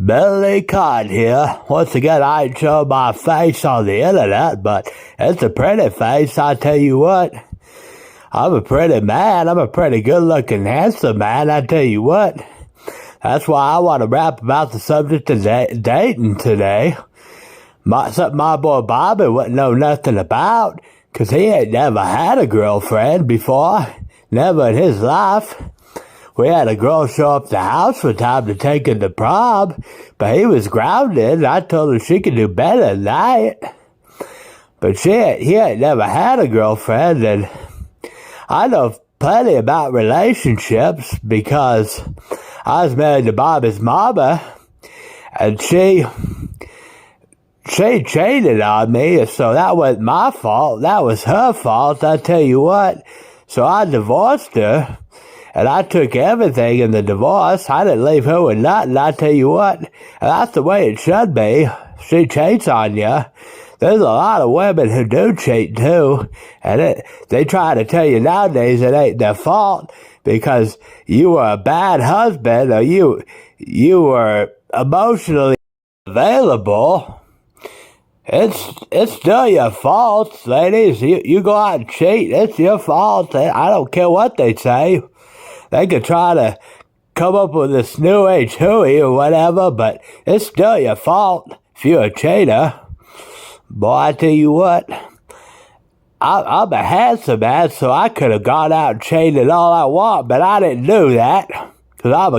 Billy Cotton here. Once again, I ain't show my face on the internet, but it's a pretty face, I tell you what. I'm a pretty man. I'm a pretty good-looking, handsome man, I tell you what. That's why I want to rap about the subject of dating today. Something my boy Bobby wouldn't know nothing about, 'cause he ain't never had a girlfriend before. Never in his life. We had a girl show up the house one time to take him to prom, but he was grounded, and I told her she could do better than that. But he ain't never had a girlfriend, and I know plenty about relationships because I was married to Bobby's mama, and she cheated on me, so that wasn't my fault. That was her fault, I tell you what. So I divorced her. And I took everything in the divorce. I didn't leave her with nothing, I tell you what. And that's the way it should be. She cheats on you. There's a lot of women who do cheat too. And they try to tell you nowadays it ain't their fault because you were a bad husband or you were emotionally available. It's still your fault, ladies. You go out and cheat. It's your fault. I don't care what they say. They could try to come up with this new age hooey or whatever, but it's still your fault if you're a cheater. Boy, I tell you what, I'm a handsome man, so I could have gone out and cheated all I want, but I didn't do that. 'Cause I'm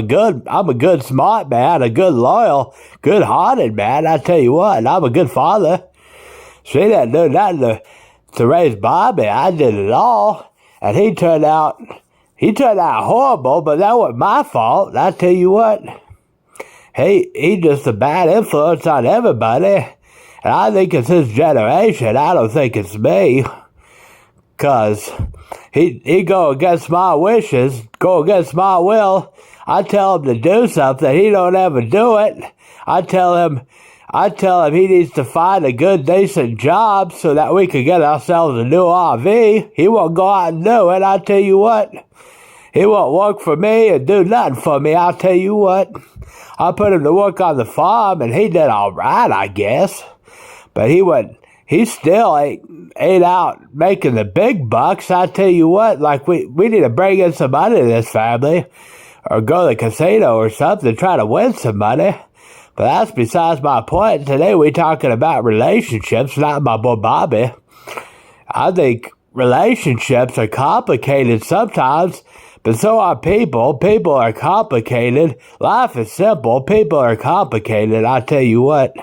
a good smart man, a good loyal, good-hearted man, I tell you what, and I'm a good father. She didn't do nothing to raise Bobby. I did it all, and he turned out horrible, but that wasn't my fault. I tell you what, he just a bad influence on everybody, and I think it's his generation. I don't think it's me, 'cause he go against my wishes, go against my will. I tell him to do something, he don't ever do it. I tell him he needs to find a good, decent job so that we can get ourselves a new RV. He won't go out and do it, I tell you what. He won't work for me and do nothing for me, I'll tell you what. I put him to work on the farm, and he did all right, I guess. But he still ain't out making the big bucks, I tell you what. Like, we need to bring in some money to this family, or go to the casino or something, try to win some money. But that's besides my point. Today we're talking about relationships, not my boy Bobby. I think relationships are complicated sometimes, but so are people. People are complicated. Life is simple. People are complicated, I tell you what.